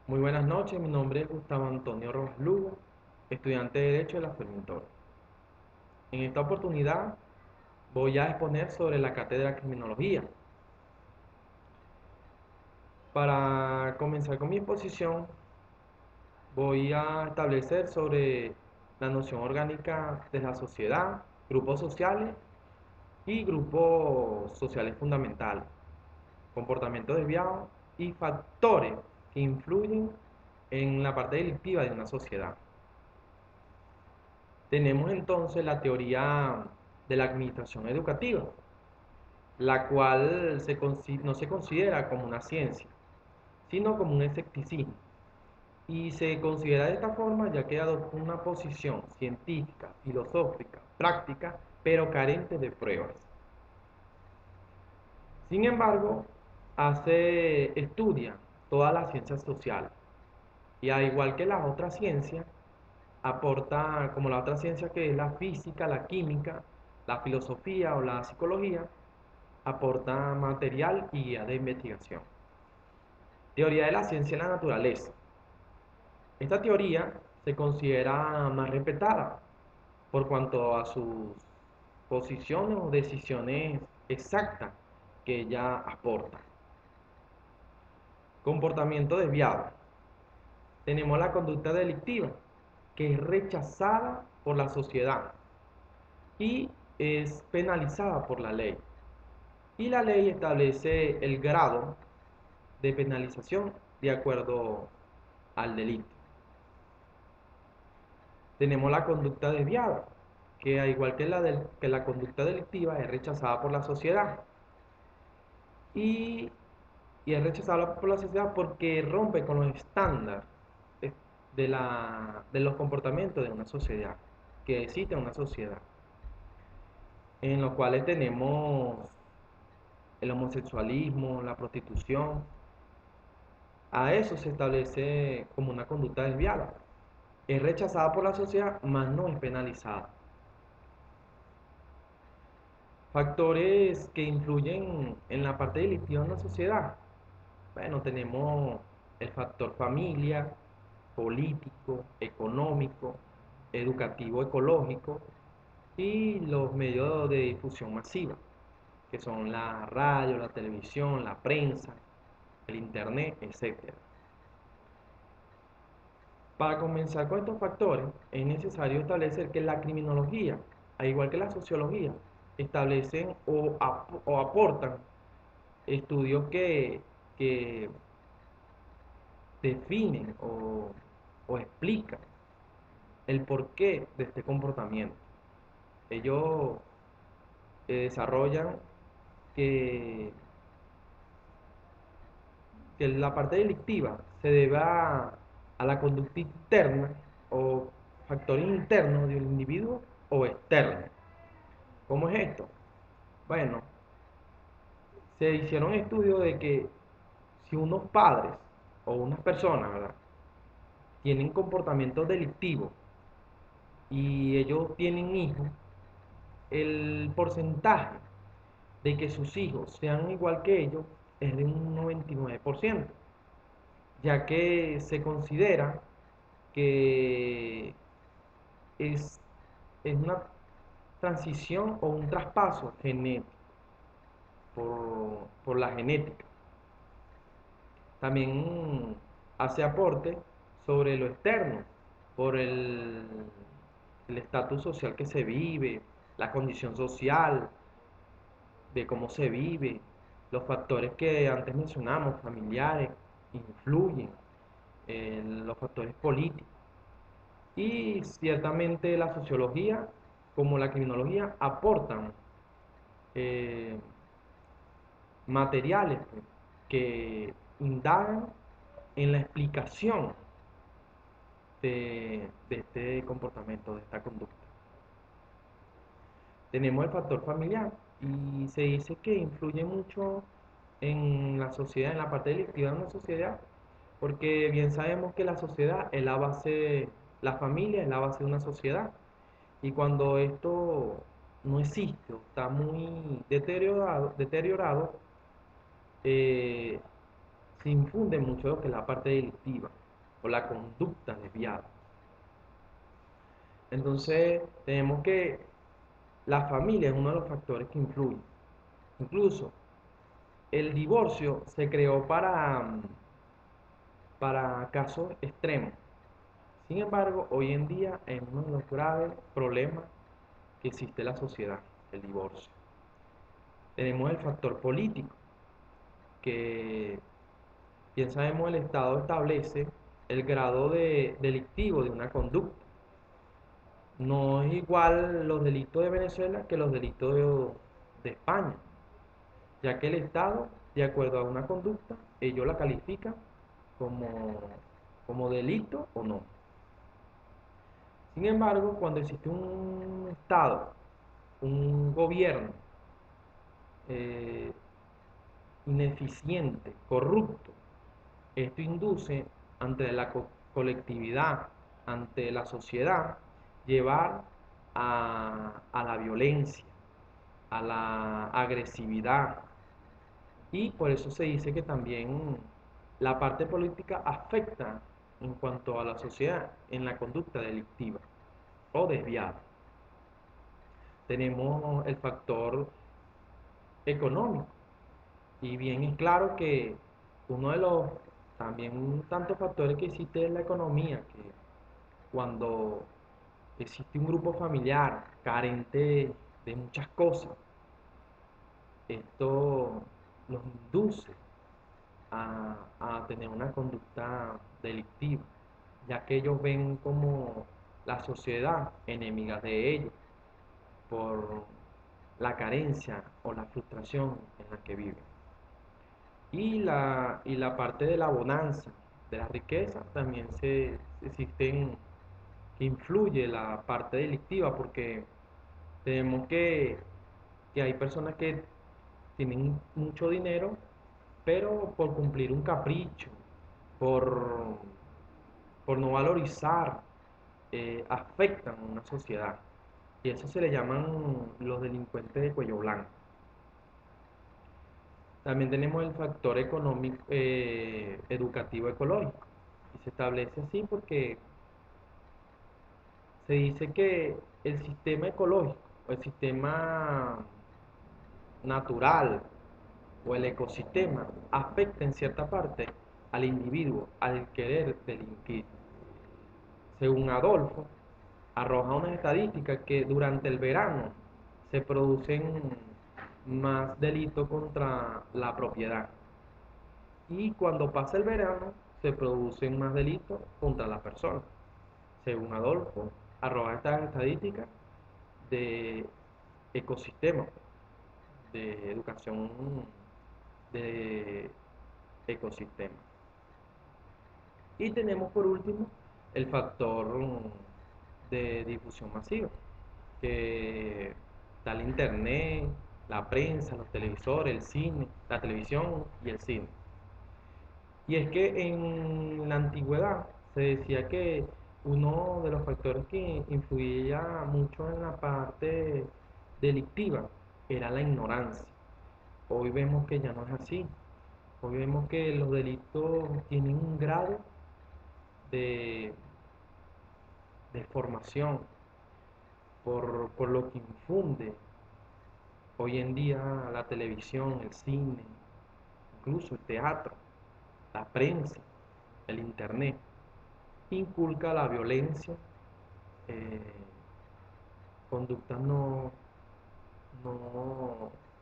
Muy buenas noches, mi nombre es Gustavo Antonio Rojas Lugo, estudiante de Derecho de la Fermentor. En esta oportunidad voy a exponer sobre la cátedra de Criminología. Para comenzar con mi exposición, voy a establecer sobre la noción orgánica de la sociedad, grupos sociales y grupos sociales fundamentales, comportamiento desviado y factores que influyen en la parte delictiva de una sociedad. Tenemos entonces la teoría de la administración educativa, la cual no se considera como una ciencia, sino como un escepticismo. Y se considera de esta forma ya que adopta una posición científica, filosófica, práctica, pero carente de pruebas. Sin embargo, estudia todas las ciencias sociales y al igual que las otras ciencias, aporta, como la otra ciencia que es la física, la química, la filosofía o la psicología, aporta material y guía de investigación. Teoría de la ciencia y la naturaleza. Esta teoría se considera más respetada por cuanto a sus posiciones o decisiones exactas que ella aporta. Comportamiento desviado. Tenemos la conducta delictiva, que es rechazada por la sociedad y es penalizada por la ley. Y la ley establece el grado de penalización de acuerdo al delito. Tenemos la conducta desviada, que al igual que la conducta delictiva es rechazada por la sociedad. Y, y es rechazada por la sociedad porque rompe con los estándares de los comportamientos de una sociedad, que existe en una sociedad, en los cuales tenemos el homosexualismo, la prostitución. A eso se establece como una conducta desviada. Es rechazada por la sociedad, mas no es penalizada. Factores que influyen en la parte delictiva de una sociedad. Bueno, tenemos el factor familia, político, económico, educativo, ecológico y los medios de difusión masiva, que son la radio, la televisión, la prensa, el internet, etc. Para comenzar con estos factores, es necesario establecer que la criminología, al igual que la sociología, establecen o aportan estudios que definen o explican el porqué de este comportamiento. Ellos desarrollan que, que la parte delictiva se debe a la conducta interna o factores internos del individuo o externos. ¿Cómo es esto? Bueno, se hicieron estudios de que si unos padres o unas personas, ¿verdad?, tienen comportamientos delictivos y ellos tienen hijos, el porcentaje de que sus hijos sean igual que ellos es de un 99%, ya que se considera que es, es una transición o un traspaso genético por la genética. También hace aporte sobre lo externo, por el estatus social que se vive, la condición social, de cómo se vive, los factores que antes mencionamos, familiares, influyen, los factores políticos. Y ciertamente la sociología como la criminología aportan eh, materiales pues, que indagan en la explicación de este comportamiento, de esta conducta. Tenemos el factor familiar y se dice que influye mucho en la sociedad, en la parte delictiva de una sociedad, porque bien sabemos que la sociedad es la base, la familia es la base de una sociedad, y cuando esto no existe o está muy deteriorado, se infunde mucho lo que es la parte delictiva o la conducta desviada. Entonces, tenemos que la familia es uno de los factores que influyen. Incluso, el divorcio se creó para casos extremos. Sin embargo, hoy en día es uno de los graves problemas que existe en la sociedad, el divorcio. Tenemos el factor político, que bien sabemos el Estado establece el grado delictivo de una conducta. No es igual los delitos de Venezuela que los delitos de España, ya que el Estado, de acuerdo a una conducta, ellos la califican como, como delito o no. Sin embargo, cuando existe un Estado, un gobierno eh, ineficiente, corrupto, esto induce ante la colectividad, ante la sociedad, llevar a la violencia, a la agresividad. Y por eso se dice que también la parte política afecta en cuanto a la sociedad en la conducta delictiva o desviada. Tenemos el factor económico. Y bien es claro que uno de los también tantos factores que existe es la economía, que cuando existe un grupo familiar carente de muchas cosas, esto los induce a tener una conducta delictiva, ya que ellos ven como la sociedad enemiga de ellos por la carencia o la frustración en la que viven. Y la parte de la bonanza, de la riqueza, también existen, que influye la parte delictiva, porque tenemos que hay personas que tienen mucho dinero, pero por cumplir un capricho, por, por no valorizar, afectan a una sociedad. Y eso se le llaman los delincuentes de cuello blanco. También tenemos el factor económico, educativo ecológico. Y se establece así porque se dice que el sistema ecológico, o el sistema natural, o el ecosistema, afecta en cierta parte al individuo al querer delinquir. Según Adolfo, arroja unas estadísticas que durante el verano se producen más delitos contra la propiedad. Y cuando pasa el verano, se producen más delitos contra las personas. Según Adolfo, arroja estas estadísticas de ecosistema, de educación de ecosistema. Y tenemos por último el factor de difusión masiva, que da el internet, la prensa, los televisores, el cine, la televisión y el cine. Y es que en la antigüedad se decía que uno de los factores que influía mucho en la parte delictiva era la ignorancia. Hoy vemos que ya no es así. Hoy vemos que los delitos tienen un grado de, de formación por lo que infunde hoy en día la televisión, el cine, incluso el teatro, la prensa, el internet. Inculca la violencia, eh, conductas no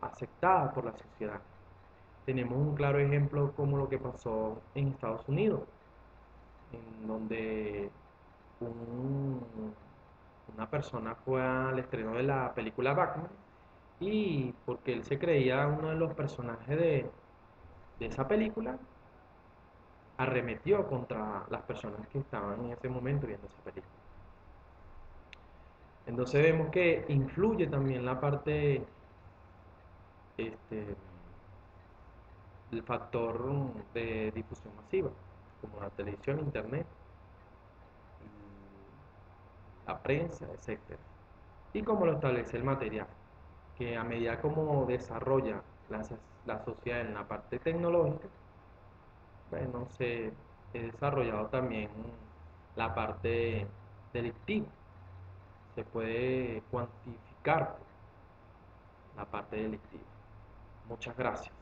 aceptadas por la sociedad. Tenemos un claro ejemplo como lo que pasó en Estados Unidos, en donde un- una persona fue al estreno de la película Batman y porque él se creía uno de los personajes de esa película, arremetió contra las personas que estaban en ese momento viendo esa película. Entonces vemos que influye también la parte, este, el factor de difusión masiva, como la televisión, internet, la prensa, etcétera. Y como lo establece el material, que a medida como desarrolla la, la sociedad en la parte tecnológica, bueno, he desarrollado también la parte delictiva. Se puede cuantificar la parte delictiva. Muchas gracias.